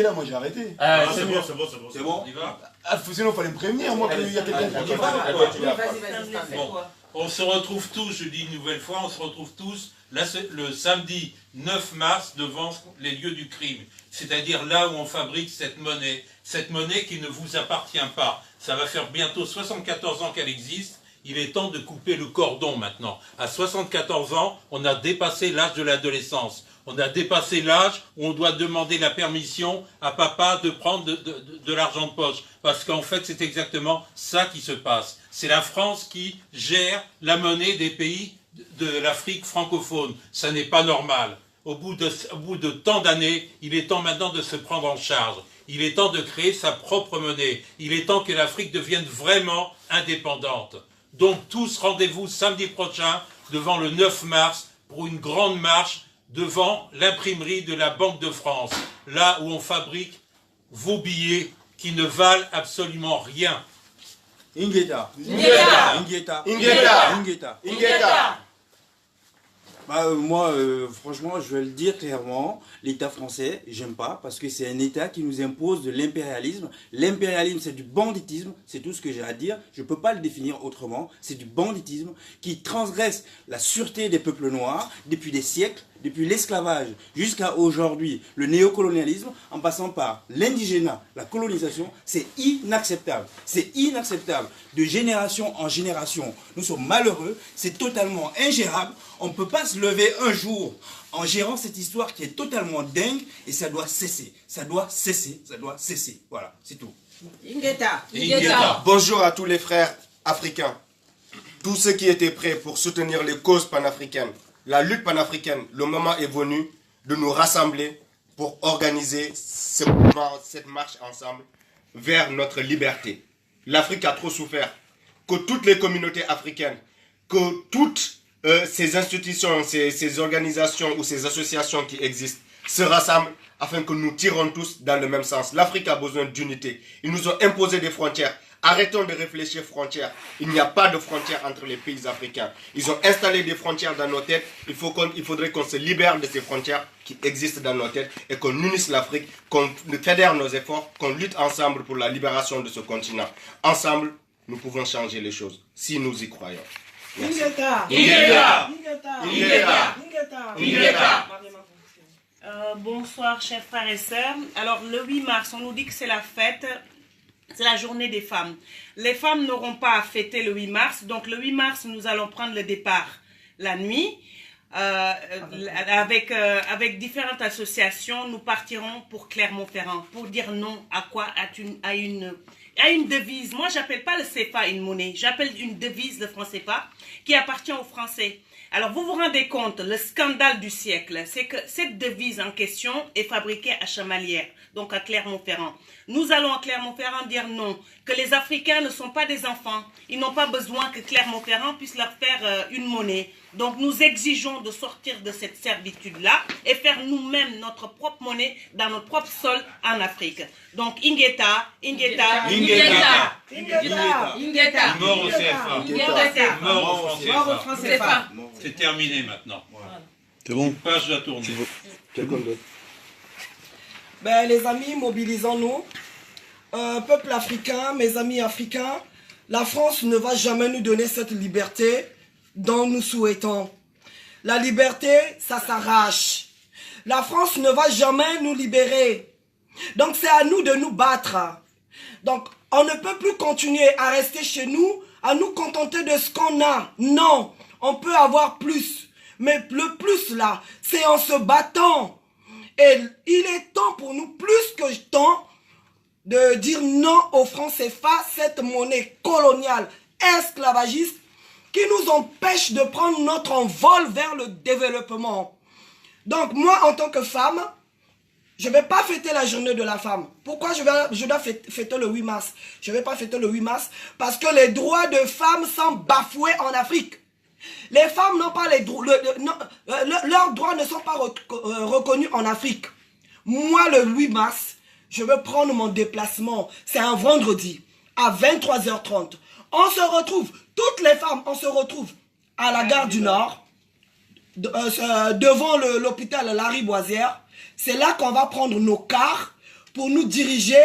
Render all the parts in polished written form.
Là, moi j'ai arrêté. C'est bon, c'est bon, c'est bon. C'est bon. On y va. Sinon, il fallait me prévenir, moi, qu'il y a quelqu'un qui Vas-y, Bon. On se retrouve tous, je dis une nouvelle fois, on se retrouve tous le samedi 9 mars devant les lieux du crime. C'est-à-dire là où on fabrique cette monnaie qui ne vous appartient pas. Ça va faire bientôt 74 ans qu'elle existe. Il est temps de couper le cordon maintenant. À 74 ans, on a dépassé l'âge de l'adolescence. On a dépassé l'âge où on doit demander la permission à papa de prendre de l'argent de poche. Parce qu'en fait, c'est exactement ça qui se passe. C'est la France qui gère la monnaie des pays de l'Afrique francophone. Ça n'est pas normal. Au bout de tant d'années, il est temps maintenant de se prendre en charge. Il est temps de créer sa propre monnaie. Il est temps que l'Afrique devienne vraiment indépendante. Donc tous, rendez-vous samedi prochain devant le 9 mars pour une grande marche devant l'imprimerie de la Banque de France, là où on fabrique vos billets qui ne valent absolument rien. Ingeta. Ingeta. Ingeta. Ingeta. Ingeta. Ingeta. Moi, franchement, je vais le dire clairement, l'État français, j'aime pas, parce que c'est un État qui nous impose de l'impérialisme. L'impérialisme, c'est du banditisme, c'est tout ce que j'ai à dire. Je peux pas le définir autrement. C'est du banditisme qui transgresse la sûreté des peuples noirs depuis des siècles, depuis l'esclavage jusqu'à aujourd'hui, le néocolonialisme, en passant par l'indigénat, la colonisation, c'est inacceptable. C'est inacceptable. De génération en génération, nous sommes malheureux, c'est totalement ingérable. On ne peut pas se lever un jour en gérant cette histoire qui est totalement dingue et ça doit cesser. Ça doit cesser, ça doit cesser. Voilà, c'est tout. Ingeta. Ingeta. Bonjour à tous les frères africains. Tous ceux qui étaient prêts pour soutenir les causes panafricaines. La lutte panafricaine, le moment est venu de nous rassembler pour organiser cette marche ensemble vers notre liberté. L'Afrique a trop souffert. Que toutes les communautés africaines, que toutes ces institutions, ces organisations ou ces associations qui existent se rassemblent afin que nous tirons tous dans le même sens. L'Afrique a besoin d'unité. Ils nous ont imposé des frontières. Arrêtons de réfléchir frontières. Il n'y a pas de frontières entre les pays africains. Ils ont installé des frontières dans nos têtes. Il faudrait qu'on se libère de ces frontières qui existent dans nos têtes et qu'on unisse l'Afrique, qu'on fédère nos efforts, qu'on lutte ensemble pour la libération de ce continent. Ensemble, nous pouvons changer les choses, si nous y croyons. Ingeta. Ingeta. Ingeta. Ingeta. Bonsoir chers frères et sœurs. Alors le 8 mars, on nous dit que c'est la fête, c'est la journée des femmes. Les femmes n'auront pas à fêter le 8 mars, donc le 8 mars nous allons prendre le départ la nuit. Avec différentes associations, nous partirons pour Clermont-Ferrand pour dire non à quoi, à une devise. Moi j'appelle pas le CFA une monnaie, j'appelle une devise le franc CFA qui appartient aux Français. Alors vous vous rendez compte, le scandale du siècle, c'est que cette devise en question est fabriquée à Chamalières, donc à Clermont-Ferrand. Nous allons à Clermont-Ferrand dire non, que les Africains ne sont pas des enfants. Ils n'ont pas besoin que Clermont-Ferrand puisse leur faire une monnaie. Donc nous exigeons de sortir de cette servitude-là et faire nous-mêmes notre propre monnaie dans notre propre sol en Afrique. Donc Ingeta, Ingeta, Ingeta. Ingeta. Ingeta. Mort au CFA. Ingeta. Mort au franc CFA. CFA. C'est terminé maintenant. C'est bon. Une page doit tourner. Quelqu'un d'autre. Ben, les amis, mobilisons-nous. Peuple africain, mes amis africains, la France ne va jamais nous donner cette liberté dont nous souhaitons. La liberté, ça s'arrache. La France ne va jamais nous libérer. Donc c'est à nous de nous battre. Donc on ne peut plus continuer à rester chez nous, à nous contenter de ce qu'on a. Non, on peut avoir plus. Mais le plus là, c'est en se battant. Et il est temps pour nous, plus que temps, de dire non au franc CFA, cette monnaie coloniale, esclavagiste, qui nous empêche de prendre notre envol vers le développement. Donc moi, en tant que femme, je ne vais pas fêter la journée de la femme. Pourquoi je dois fêter le 8 mars? Je ne vais pas fêter le 8 mars parce que les droits de femmes sont bafoués en Afrique. Les femmes n'ont pas les droits, leurs droits ne sont pas reconnus en Afrique. Moi, le 8 mars, je veux prendre mon déplacement. C'est un vendredi à 23h30. On se retrouve, toutes les femmes, on se retrouve à la gare du Nord, devant l'hôpital Lariboisière. C'est là qu'on va prendre nos cars pour nous diriger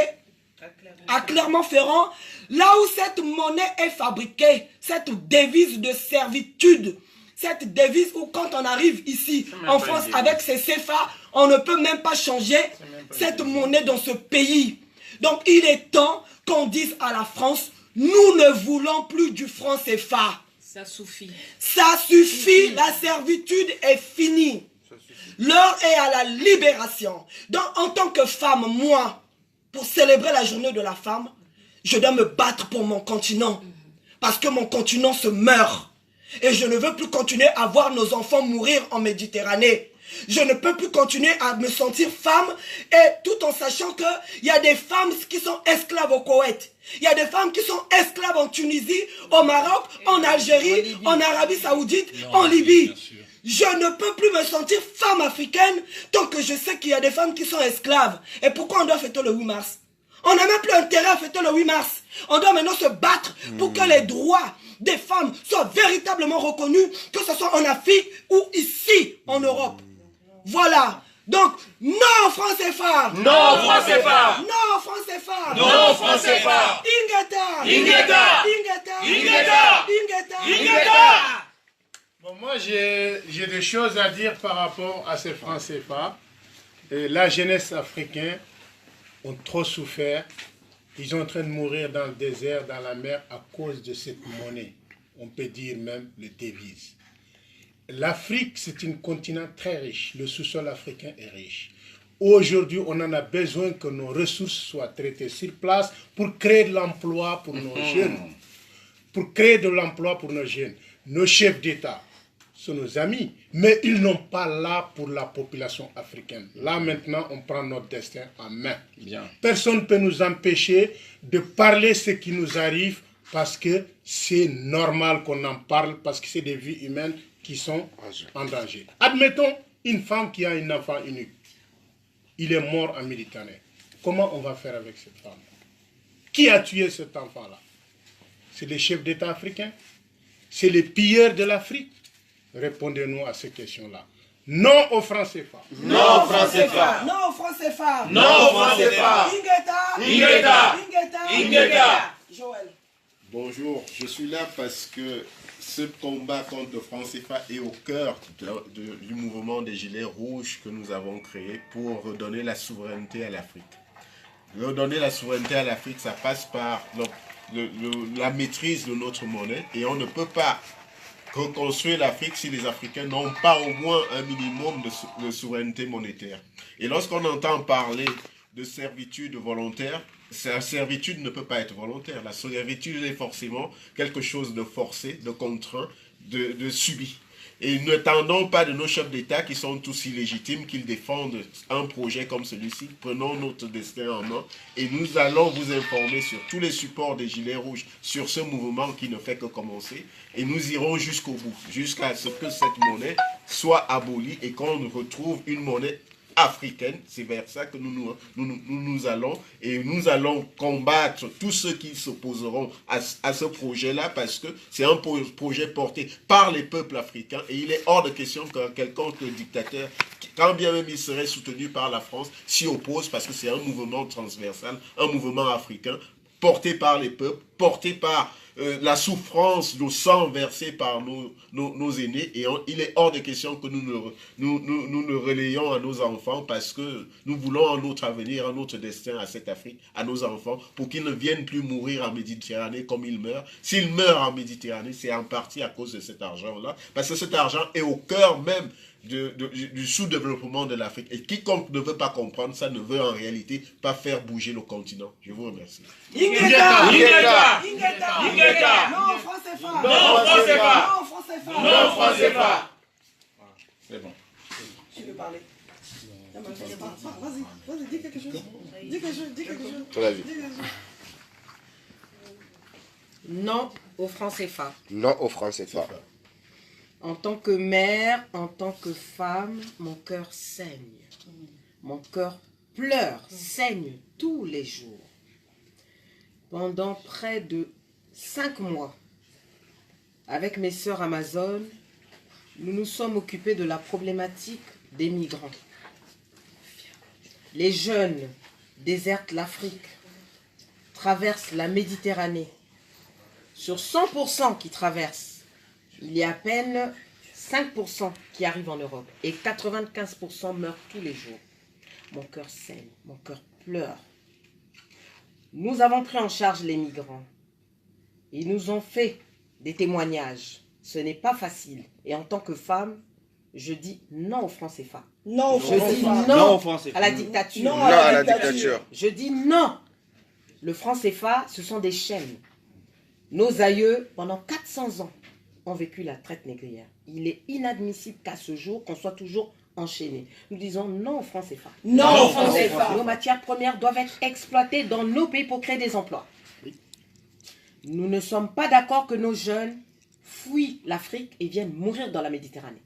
à Clermont-Ferrand, là où cette monnaie est fabriquée, cette devise de servitude, cette devise où quand on arrive ici en France avec ces CFA, on ne peut même pas changer cette monnaie dans ce pays. Donc il est temps qu'on dise à la France, nous ne voulons plus du franc CFA. Ça suffit. Ça suffit, la servitude est finie. L'heure est à la libération. Donc en tant que femme, moi, pour célébrer la journée de la femme, je dois me battre pour mon continent. Parce que mon continent se meurt. Et je ne veux plus continuer à voir nos enfants mourir en Méditerranée. Je ne peux plus continuer à me sentir femme, et tout en sachant qu'il y a des femmes qui sont esclaves au Koweït. Il y a des femmes qui sont esclaves en Tunisie, au Maroc, en Algérie, en Arabie Saoudite, en Libye. Je ne peux plus me sentir femme africaine tant que je sais qu'il y a des femmes qui sont esclaves. Et pourquoi on doit fêter le 8 mars? On n'a même plus intérêt à fêter le 8 mars. On doit maintenant se battre pour que les droits des femmes soient véritablement reconnus, que ce soit en Afrique ou ici, en Europe. Voilà. Donc, non franc CFA. Non franc CFA. Non franc CFA. Non franc CFA. Ingeta. Ingeta. Ingeta. Ingeta. Ingeta. Ingeta. Bon, moi, j'ai des choses à dire par rapport à ces francs CFA. Et la jeunesse africaine ont trop souffert. Ils sont en train de mourir dans le désert, dans la mer, à cause de cette monnaie. On peut dire même les devises. L'Afrique, c'est un continent très riche. Le sous-sol africain est riche. Aujourd'hui, on en a besoin que nos ressources soient traitées sur place pour créer de l'emploi pour nos jeunes. Pour créer de l'emploi pour nos jeunes. Nos chefs d'État sont nos amis, mais ils n'ont pas là pour la population africaine. Là, maintenant, on prend notre destin en main. Personne ne peut nous empêcher de parler ce qui nous arrive parce que c'est normal qu'on en parle, parce que c'est des vies humaines qui sont en danger. Admettons une femme qui a un enfant unique. Il est mort en Méditerranée. Comment on va faire avec cette femme? Qui a tué cet enfant-là? C'est les chefs d'État africains? C'est les pilleurs de l'Afrique? Répondez-nous à ces questions-là. Non au franc CFA. Non au franc CFA. Non au franc CFA. Non au franc CFA. Ingeta. Ingeta. Ingeta. Ingeta. Joël. Bonjour, je suis là parce que ce combat contre le franc CFA est au cœur du mouvement des Gilets rouges que nous avons créé pour redonner la souveraineté à l'Afrique. Redonner la souveraineté à l'Afrique, ça passe par la maîtrise de notre monnaie, et on ne peut pas reconstruire l'Afrique si les Africains n'ont pas au moins un minimum de souveraineté monétaire. Et lorsqu'on entend parler de servitude volontaire, la servitude ne peut pas être volontaire. La servitude est forcément quelque chose de forcé, de contraint, de subi. Et n'attendons pas de nos chefs d'État qui sont tous illégitimes qu'ils défendent un projet comme celui-ci. Prenons notre destin en main et nous allons vous informer sur tous les supports des Gilets rouges, sur ce mouvement qui ne fait que commencer. Et nous irons jusqu'au bout, jusqu'à ce que cette monnaie soit abolie et qu'on retrouve une monnaie africaine. C'est vers ça que nous allons, et nous allons combattre tous ceux qui s'opposeront à ce projet-là, parce que c'est un projet porté par les peuples africains, et il est hors de question qu'un quelconque dictateur, quand bien même il serait soutenu par la France, s'y oppose, parce que c'est un mouvement transversal, un mouvement africain, porté par les peuples, porté par la souffrance, le sang versé par nos aînés, et il est hors de question que nous le relayions à nos enfants, parce que nous voulons un autre avenir, un autre destin à cette Afrique, à nos enfants, pour qu'ils ne viennent plus mourir en Méditerranée comme ils meurent. S'ils meurent en Méditerranée, c'est en partie à cause de cet argent-là, parce que cet argent est au cœur même du sous-développement de l'Afrique. Et quiconque ne veut pas comprendre ça ne veut en réalité pas faire bouger le continent. Je vous remercie. Ingeta. Ingeta. Ingeta. Ingeta. Non franc CFA. Non franc CFA. Non franc CFA. Non franc CFA. C'est bon. Tu veux parler? Vas-y, dis quelque chose. Dis quelque chose. Dis quelque chose. Vas-y. Non au franc CFA. Non au franc CFA. En tant que mère, en tant que femme, mon cœur saigne. Mon cœur pleure, saigne tous les jours. Pendant près de 5 mois, avec mes sœurs amazones, nous nous sommes occupés de la problématique des migrants. Les jeunes déserte l'Afrique, traverse la Méditerranée. Sur 100% qui traversent, il y a à peine 5% qui arrivent en Europe et 95% meurent tous les jours. Mon cœur saigne, mon cœur pleure. Nous avons pris en charge les migrants. Ils nous ont fait des témoignages. Ce n'est pas facile. Et en tant que femme, je dis non au franc CFA. Non, Je dis Non non au franc CFA. à la dictature. Non à la dictature. Je dis non. Le franc CFA, ce sont des chaînes. Nos aïeux, pendant 400 ans, ont vécu la traite négrière. Il est inadmissible qu'à ce jour, qu'on soit toujours enchaînés. Nous disons non au franc CFA. Non au franc CFA. Nos matières premières doivent être exploitées dans nos pays pour créer des emplois. Nous ne sommes pas d'accord que nos jeunes fuient l'Afrique et viennent mourir dans la Méditerranée.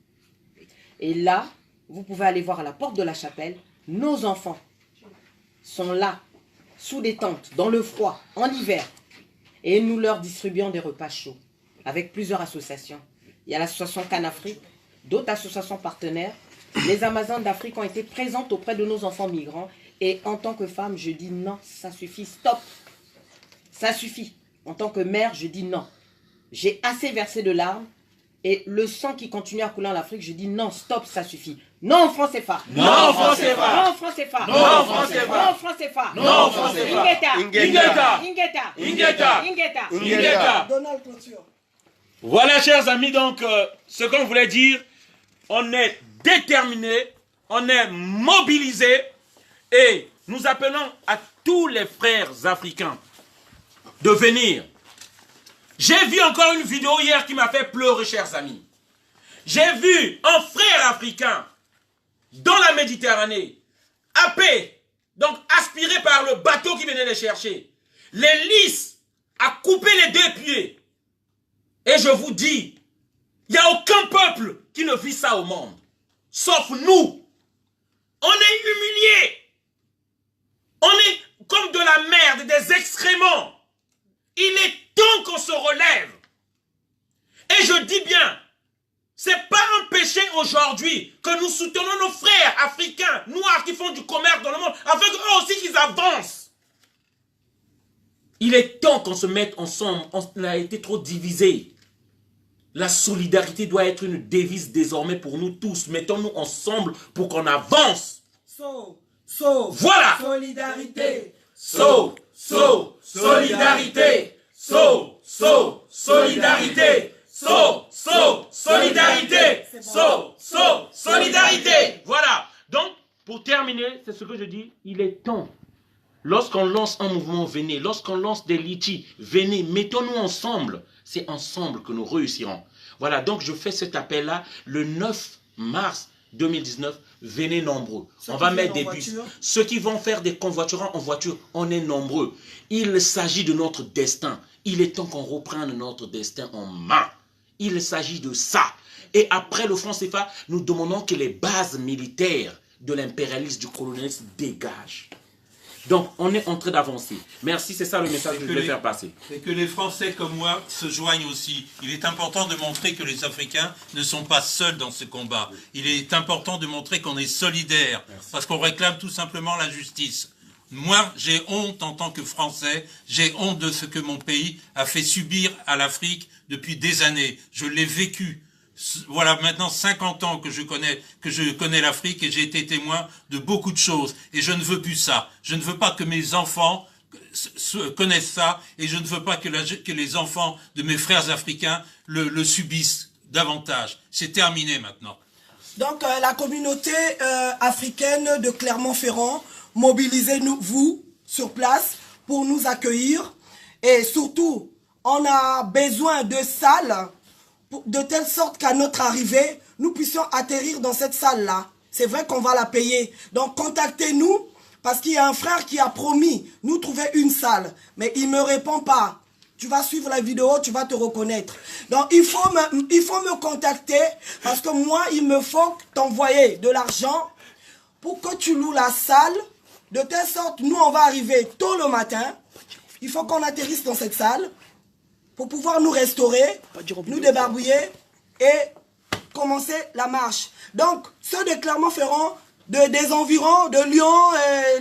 Et là, vous pouvez aller voir à la porte de la chapelle, nos enfants sont là, sous des tentes, dans le froid, en hiver. Et nous leur distribuons des repas chauds, avec plusieurs associations. Il y a l'association Canafrique, d'autres associations partenaires. Les Amazones d'Afrique ont été présentes auprès de nos enfants migrants. Et en tant que femme, je dis non, ça suffit, stop. Ça suffit. En tant que mère, je dis non. J'ai assez versé de larmes. Et le sang qui continue à couler en Afrique, je dis non, stop, ça suffit. Non au franc CFA. Non au franc CFA. Non au franc CFA. Non au franc CFA. Non au franc CFA. Non au franc CFA. Ingeta. Ingeta. Ingeta. Ingeta. Ingeta. Donald Clôture. Voilà, chers amis, donc, ce qu'on voulait dire, on est déterminés, on est mobilisés, et nous appelons à tous les frères africains de venir. J'ai vu encore une vidéo hier qui m'a fait pleurer, chers amis. J'ai vu un frère africain dans la Méditerranée, happé, donc aspiré par le bateau qui venait les chercher. L'hélice a coupé les deux pieds. Et je vous dis, il n'y a aucun peuple qui ne vit ça au monde. Sauf nous. On est humiliés. On est comme de la merde, des excréments. Il est temps qu'on se relève. Et je dis bien, c'est pas un péché aujourd'hui que nous soutenons nos frères africains, noirs qui font du commerce dans le monde, afin qu'eux aussi qu'ils avancent. Il est temps qu'on se mette ensemble. On a été trop divisés. La solidarité doit être une devise désormais pour nous tous. Mettons-nous ensemble pour qu'on avance. Voilà. Solidarité. Solidarité. Solidarité. Solidarité. Voilà. Donc, pour terminer, c'est ce que je dis, il est temps. Lorsqu'on lance un mouvement, venez. Lorsqu'on lance des litis, venez. Mettons-nous ensemble. C'est ensemble que nous réussirons. Voilà, donc je fais cet appel-là le 9 mars 2019. Venez nombreux. On va mettre des bus. Ceux qui vont faire des convoiturants en voiture, on est nombreux. Il s'agit de notre destin. Il est temps qu'on reprenne notre destin en main. Il s'agit de ça. Et après le franc CFA, nous demandons que les bases militaires de l'impérialisme, du colonialisme dégagent. Donc, on est en train d'avancer. Merci, c'est ça le message que je voulais faire passer. Et que les Français comme moi se joignent aussi. Il est important de montrer que les Africains ne sont pas seuls dans ce combat. Il est important de montrer qu'on est solidaires, parce qu'on réclame tout simplement la justice. Moi, j'ai honte en tant que Français, j'ai honte de ce que mon pays a fait subir à l'Afrique depuis des années. Je l'ai vécu. Voilà maintenant 50 ans que je connais l'Afrique et j'ai été témoin de beaucoup de choses. Et je ne veux plus ça. Je ne veux pas que mes enfants connaissent ça et je ne veux pas que les enfants de mes frères africains le subissent davantage. C'est terminé maintenant. Donc la communauté africaine de Clermont-Ferrand, mobilisez-vous sur place pour nous accueillir. Et surtout, on a besoin de salles de telle sorte qu'à notre arrivée, nous puissions atterrir dans cette salle-là. C'est vrai qu'on va la payer. Donc, contactez-nous, parce qu'il y a un frère qui a promis nous trouver une salle. Mais il ne me répond pas. Tu vas suivre la vidéo, tu vas te reconnaître. Donc, il faut me contacter, parce que moi, il me faut t'envoyer de l'argent pour que tu loues la salle. De telle sorte, nous, on va arriver tôt le matin. Il faut qu'on atterrisse dans cette salle pour pouvoir nous restaurer, nous débarbouiller et commencer la marche. Donc, ceux de Clermont-Ferrand, des environs, de Lyon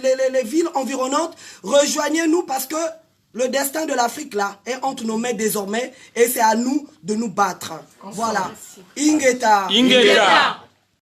et les villes environnantes, rejoignez-nous parce que le destin de l'Afrique là est entre nos mains désormais et c'est à nous de nous battre. Voilà. Ingeta. Ingeta.